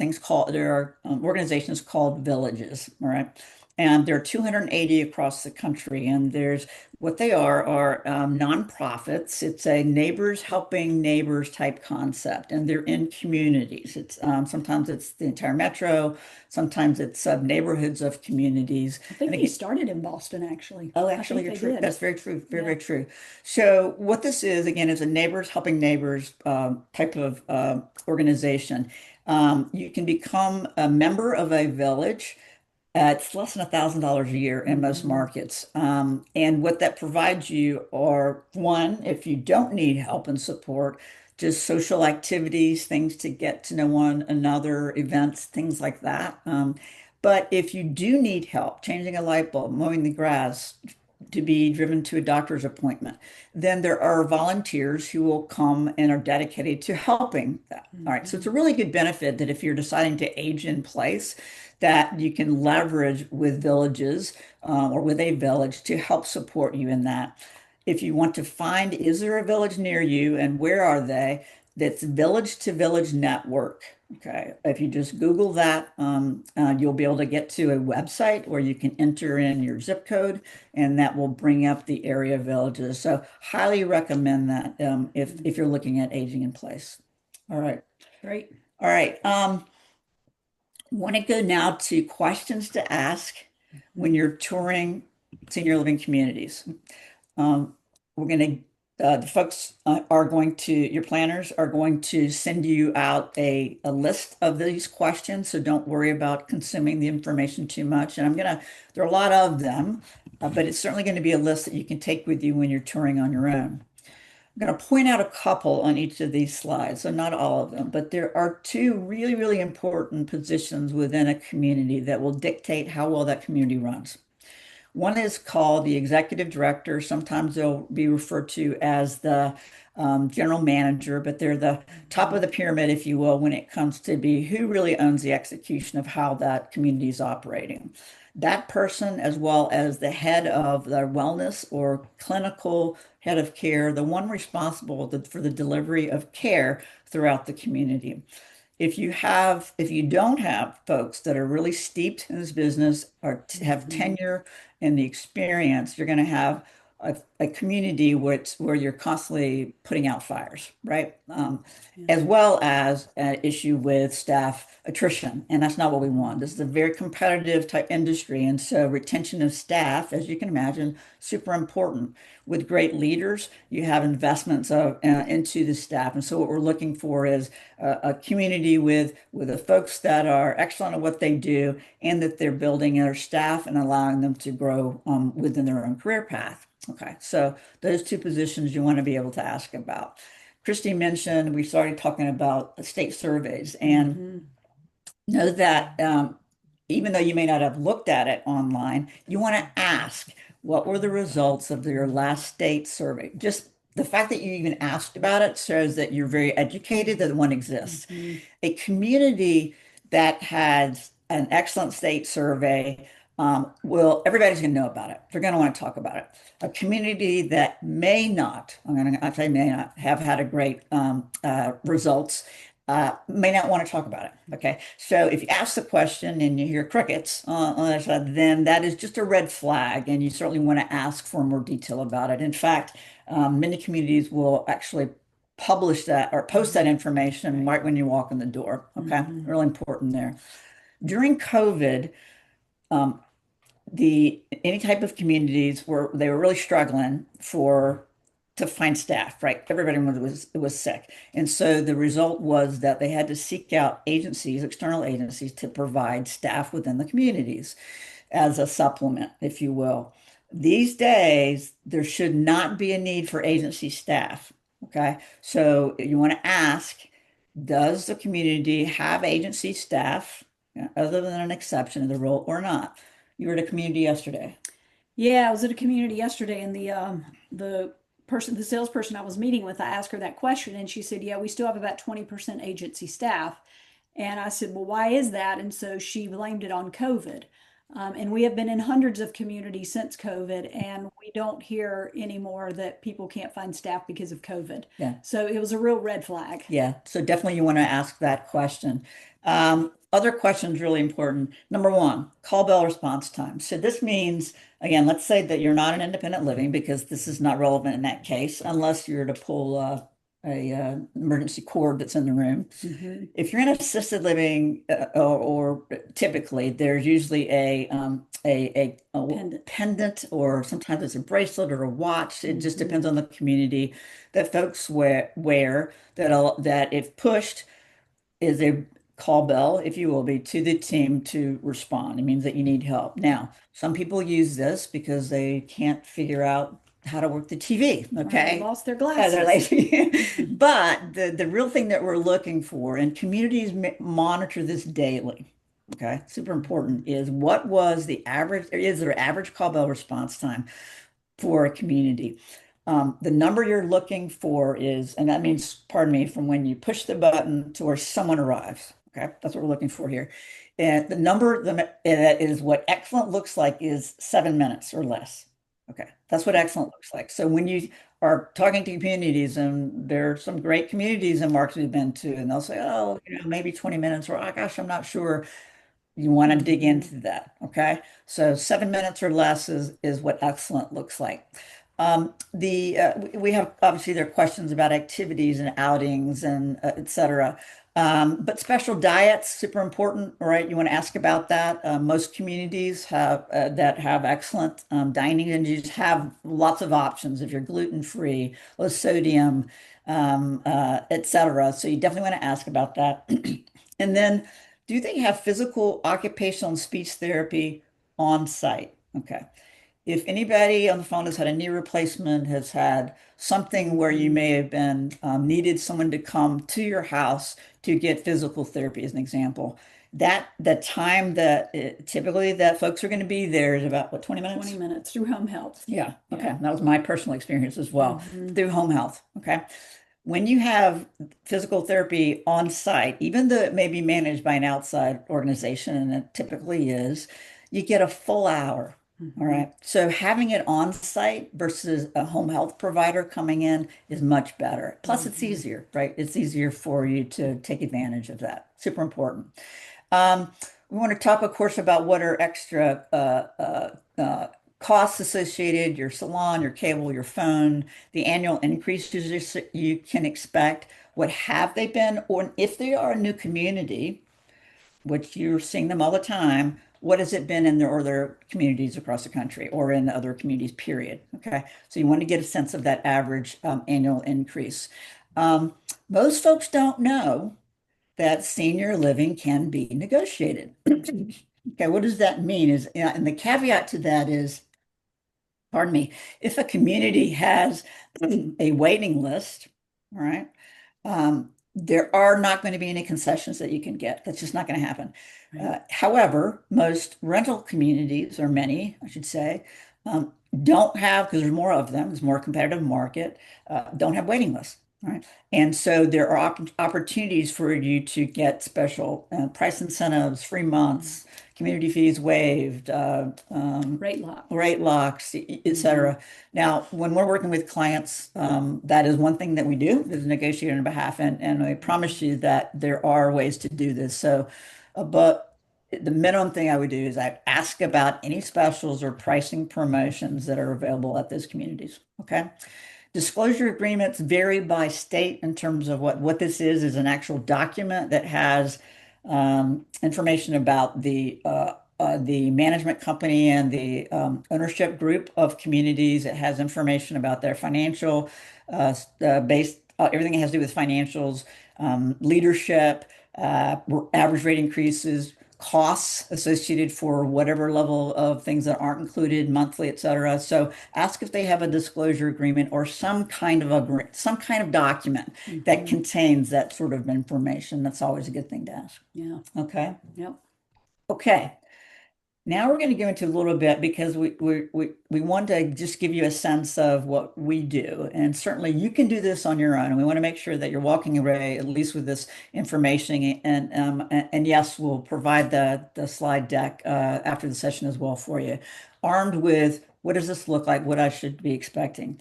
organizations called villages, all right? And there are 280 across the country, and there's what they are nonprofits. It's a neighbors helping neighbors type concept, and they're in communities. It's sometimes it's the entire metro, sometimes it's neighborhoods of communities. I think they started in Boston, actually. Oh, actually, you're true. That's very true. Very true. So what this is, again, is a neighbors helping neighbors type of organization. You can become a member of a village. It's less than $1,000 a year in most markets. And what that provides you are, one, if you don't need help and support, just social activities, things to get to know one another, events, things like that. But if you do need help changing a light bulb, mowing the grass, to be driven to a doctor's appointment, then there are volunteers who will come and are dedicated to helping that. All right. So it's a really good benefit that if you're deciding to age in place, that you can leverage with villages or with a village to help support you in that. If you want to find, is there a village near you and where are they? That's Village to Village Network. Okay, if you just Google that, you'll be able to get to a website where you can enter in your zip code, and that will bring up the area villages. So, highly recommend that if you're looking at aging in place. All right, Great. all right. Want to go now to questions to ask when you're touring senior living communities. We're going to the folks are going to, your planners are going to send you out a list of these questions. So don't worry about consuming the information too much. And there are a lot of them, but it's certainly going to be a list that you can take with you when you're touring on your own. I'm going to point out a couple on each of these slides, so not all of them, but there are two really, really important positions within a community that will dictate how well that community runs. One is called the executive director. Sometimes they'll be referred to as the general manager, but they're the top of the pyramid, if you will, when it comes to be who really owns the execution of how that community is operating. That person, as well as the head of the wellness or clinical head of care, the one responsible for the delivery of care throughout the community. If you don't have folks that are really steeped in this business or have tenure and the experience, you're going to have a community where you're constantly putting out fires, right? As well as an issue with staff attrition. And that's not what we want. This is a very competitive type industry. And so retention of staff, as you can imagine, super important. With great leaders, you have investments into the staff. And so what we're looking for is a community with the folks that are excellent at what they do and that they're building their staff and allowing them to grow within their own career path. Okay, so those two positions you want to be able to ask about. Christy mentioned we started talking about state surveys, and know that even though you may not have looked at it online, you want to ask, what were the results of your last state survey? Just the fact that you even asked about it shows that you're very educated that one exists. A community that has an excellent state survey everybody's going to know about it. They're going to want to talk about it. A community that may not, I say may not have had a great results, may not want to talk about it. Okay. So if you ask the question and you hear crickets on that side, then that is just a red flag. And you certainly want to ask for more detail about it. In fact, many communities will actually publish that or post that information right when you walk in the door. Okay. Really important there. During COVID, any type of communities where they were really struggling to find staff, right? Everybody was sick. And so the result was that they had to seek out external agencies to provide staff within the communities as a supplement, if you will. These days, there should not be a need for agency staff. Okay. So you want to ask, does the community have agency staff other than an exception of the rule or not? You were at a community yesterday. Yeah, I was at a community yesterday, and the salesperson I was meeting with, I asked her that question, and she said, "Yeah, we still have about 20% agency staff." And I said, "Well, why is that?" And so she blamed it on COVID. And we have been in hundreds of communities since COVID, and we don't hear anymore that people can't find staff because of COVID. Yeah. So it was a real red flag. Yeah. So definitely you want to ask that question. Other questions really important. Number one, call bell response time. So this means, again, let's say that you're not an independent living because this is not relevant in that case, unless you're to pull a emergency cord that's in the room. If you're in assisted living, or typically there's usually a pendant, or sometimes it's a bracelet or a watch. It just depends on the community that folks wear that if pushed is a call bell, if you will be, to the team to respond. It means that you need help. Now, some people use this because they can't figure out how to work the TV. Okay. They lost their Yeah, they're glasses. lazy. But the real thing that we're looking for, and communities monitor this daily. okay, super important, is what was the average, or is there average call bell response time for a community? The number you're looking for is, and that means, pardon me, from when you push the button to where someone arrives. Okay, that's what we're looking for here. And the number that is what excellent looks like is 7 minutes or less. Okay, that's what excellent looks like. So when you are talking to communities, and there are some great communities in Marks we've been to, and they'll say, oh, maybe 20 minutes, or oh gosh, I'm not sure. You want to dig into that, okay? So 7 minutes or less is what excellent looks like. We have, obviously there are questions about activities and outings and et cetera. But special diets, super important, right? You want to ask about that. Most communities have that have excellent dining, and you just have lots of options if you're gluten-free, low sodium, et cetera. So you definitely want to ask about that. And then, do they have physical, occupational, and speech therapy on site? Okay. If anybody on the phone has had a knee replacement, has had something where you may have been needed someone to come to your house to get physical therapy, as an example, that the time that typically that folks are going to be there is about what, 20 minutes? 20 minutes through home health. Yeah. Okay. Yeah. That was my personal experience as well Mhm. through home health. Okay. When you have physical therapy on site, even though it may be managed by an outside organization, and it typically is, you get a full hour. All Mhm. right. So having it on site versus a home health provider coming in is much better. Plus, it's Mhm. easier, right? It's easier for you to take advantage of that. Super important. Um, we want to talk, of course, about what are extra costs associated, your salon, your cable, your phone, the annual increases you can expect. What have they been? Or if they are a new community, which you're seeing them all the time, what has it been in their other communities across the country or in other communities, period? Okay. So you want to get a sense of that average annual increase. Um, Most folks don't know that senior living can be negotiated. Okay, what does that mean? And the caveat to that is, pardon me, if a community has a waiting list, all right, there are not going to be any concessions that you can get. That's just not going to happen. Right. However, most rental communities, or many, I should say, um, don't have, because there's more of them, it's a more competitive market, don't have waiting lists. Right. And so there are opportunities for you to get special price incentives, free months, community fees waived, Rate lock. rate locks, et Mhm. cetera. Now, when we're working with clients, that is one thing that we do is negotiate on behalf, and I promise you that there are ways to do this. So, but the minimum thing I would do is I ask about any specials or pricing promotions that are available at those communities. Okay. Disclosure agreements vary by state in terms of what this is an actual document that has information about the management company and the ownership group of communities. It has information about their financial based everything that has to do with financials, leadership, average rate increases, costs associated for whatever level of things that aren't included monthly, et cetera. So ask if they have a disclosure agreement or some kind of document that Mhm. contains that sort of information. That's always a good thing to ask. Yeah. Okay. Yep. Okay. Now we're going to go into a little bit because we want to just give you a sense of what we do. And certainly you can do this on your own. And we want to make sure that you're walking away at least with this information. And yes, we'll provide the slide deck after the session as well for you, armed with what does this look like, what I should be expecting.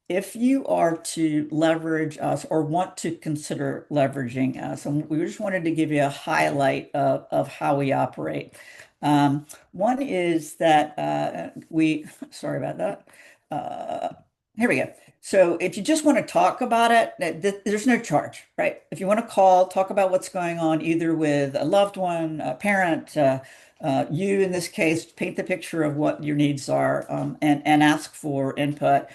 If you are to leverage us or want to consider leveraging us, and we just wanted to give you a highlight of how we operate. One is that sorry about that. Uh, Here we go. So if you just want to talk about it, there's no charge, right? If you want to call, talk about what's going on, either with a loved one, a parent, you in this case, paint the picture of what your needs are, and ask for input,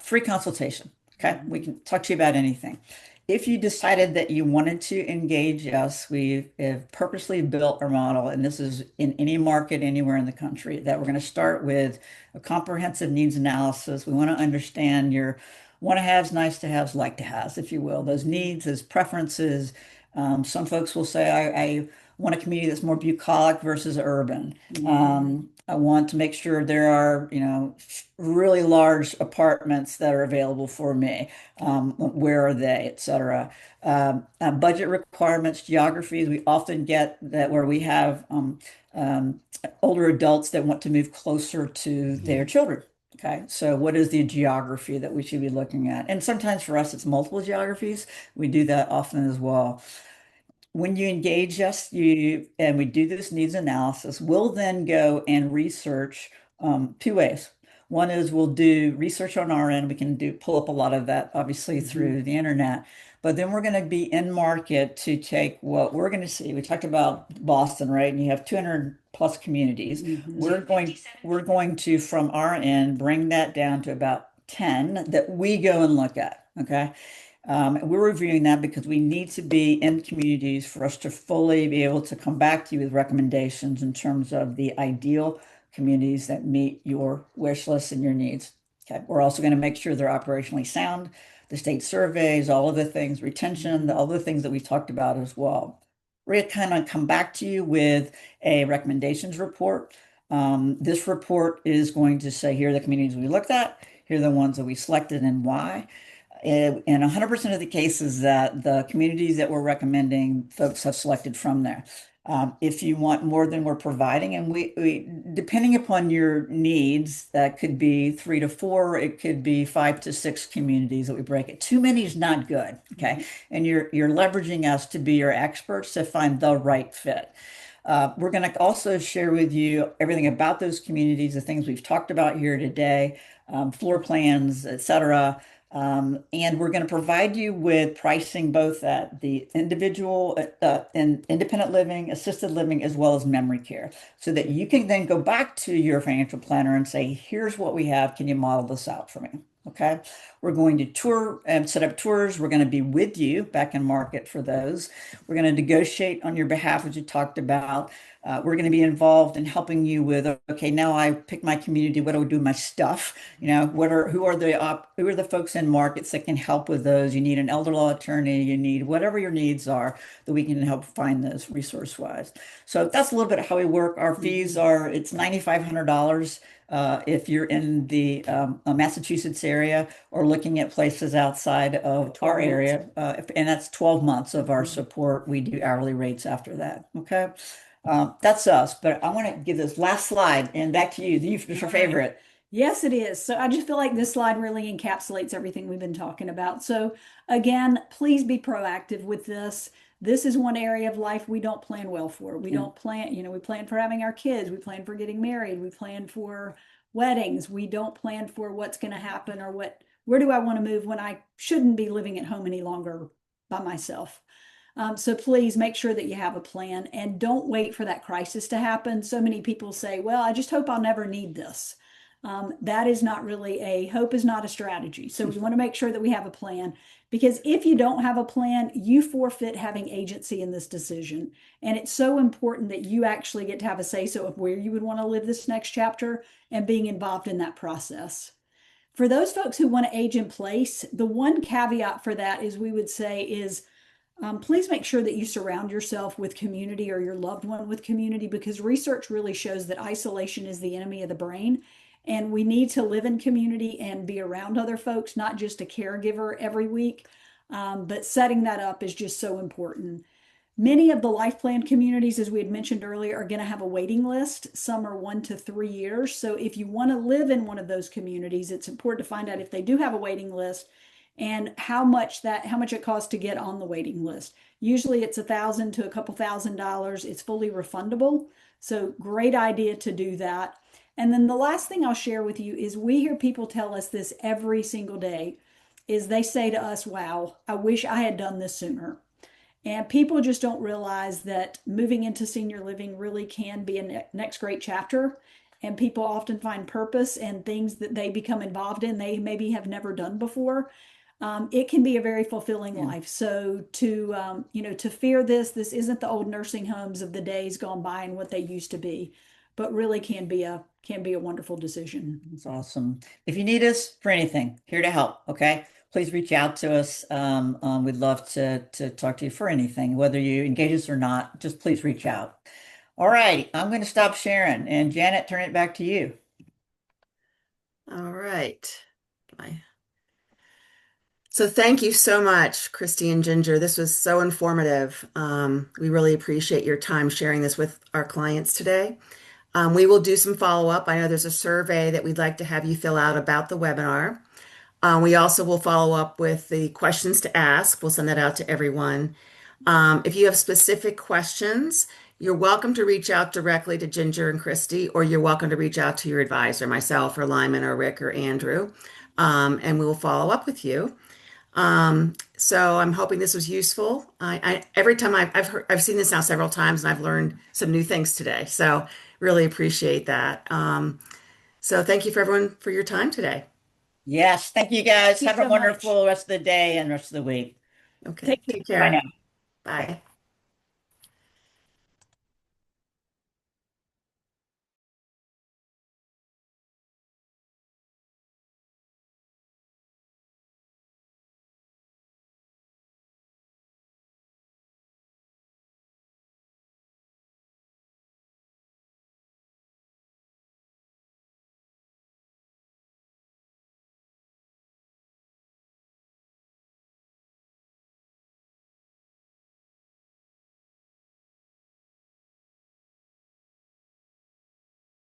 free consultation. Okay, we can talk to you about anything. If you decided that you wanted to engage us, we have purposely built our model, and this is in any market anywhere in the country, that we're going to start with a comprehensive needs analysis. We want to understand your want to haves, nice to haves, like to haves, if you will, those needs, those preferences. Some folks will say, I want a community that's more bucolic versus urban. Mhm. I want to make sure there are, really large apartments that are available for me. Where are they, et cetera. Budget requirements, geographies. We often get that where we have um, older adults that want to move closer to their children. Okay, so what is the geography that we should be looking at? And sometimes for us, it's multiple geographies. We do that often as well. When you engage us, and we do this needs analysis, we'll then go and research two ways. One is we'll do research on our end. We can pull up a lot of that, obviously, through the internet. But then we're going to be in market to take what we're going to see. We talked about Boston, right? And you have 200 plus communities. Mhm. We're going to, from our end, bring that down to about 10 that we go and look at. Okay. We're reviewing that because we need to be in communities for us to fully be able to come back to you with recommendations in terms of the ideal communities that meet your wish list and your needs. Okay. We're also going to make sure they're operationally sound, the state surveys, all of the things, retention, all the things that we talked about as well. We're going to kind of come back to you with a recommendations report. This report is going to say, here are the communities we looked at, here are the ones that we selected and why. In 100% of the cases that the communities that we're recommending, folks have selected from there. If you want more than we're providing, and we depending upon your needs, that could be 3 to 4, it could be 5 to 6 communities that we break it. Too many is not good, okay? And you're leveraging us to be your experts to find the right fit. We're going to also share with you everything about those communities, the things we've talked about here today, floor plans, et cetera. And we're going to provide you with pricing both at the individual and independent living, assisted living, as well as memory care, so that you can then go back to your financial planner and say, here's what we have. Can you model this out for me? Okay. We're going to tour and set up tours. We're going to be with you back in market for those. We're going to negotiate on your behalf, as you talked about. We're going to be involved in helping you with, okay, now I pick my community. What do I do with my stuff? Who are the folks in markets that can help with those? You need an elder law attorney, you need whatever your needs are that we can help find those resource wise. So that's a little bit of how we work. Our fees are, it's $9,500 if you're in the Massachusetts area or looking at places outside of our area. And that's 12 months of our support. We do hourly rates after that. Okay. That's us, but I want to give this last slide and back to you. Your favorite. Yes, it is. So I just feel like this slide really encapsulates everything we've been talking about. So again, please be proactive with this. This is one area of life we don't plan well for. We Yeah. don't plan, we plan for having our kids, we plan for getting married, we plan for weddings. We don't plan for what's going to happen or where do I want to move when I shouldn't be living at home any longer by myself. So please make sure that you have a plan and don't wait for that crisis to happen. So many people say, well, I just hope I'll never need this. That is not really hope is not a strategy. So we want to make sure that we have a plan, because if you don't have a plan, you forfeit having agency in this decision. And it's so important that you actually get to have a say so of where you would want to live this next chapter and being involved in that process. For those folks who want to age in place, the one caveat for that is we would say is please make sure that you surround yourself with community or your loved one with community, because research really shows that isolation is the enemy of the brain. And we need to live in community and be around other folks, not just a caregiver every week. But setting that up is just so important. Many of the life plan communities, as we had mentioned earlier, are going to have a waiting list. Some are 1 to 3 years. So if you want to live in one of those communities, it's important to find out if they do have a waiting list and how much it costs to get on the waiting list. Usually it's $1,000 to a couple $1,000. It's fully refundable. So great idea to do that. And then the last thing I'll share with you is we hear people tell us this every single day, is they say to us, wow, I wish I had done this sooner. And people just don't realize that moving into senior living really can be a next great chapter. And people often find purpose and things that they become involved in they maybe have never done before. It can be a very fulfilling life. So to fear this isn't the old nursing homes of the days gone by and what they used to be, but really can be a wonderful decision. That's awesome. If you need us for anything, here to help. Okay. please reach out to us. We'd love to talk to you for anything, whether you engage us or not, just please reach out. All right, I'm going to stop sharing, and Janet, turn it back to you. All right. Bye. So thank you so much, Christy and Ginger. This was so informative. We really appreciate your time sharing this with our clients today. We will do some follow-up. I know there's a survey that we'd like to have you fill out about the webinar. We also will follow up with the questions to ask. We'll send that out to everyone. If you have specific questions, you're welcome to reach out directly to Ginger and Christy, or you're welcome to reach out to your advisor, myself or Lyman or Rick or Andrew, and we will follow up with you. So I'm hoping this was useful. Every time I've seen this now several times, and I've learned some new things today. So really appreciate that. So thank you for everyone for your time today. Yes, thank you guys. Thank you Have a so much. wonderful rest of the day and rest of the week. Okay, Take care. take Bye now. care. Bye.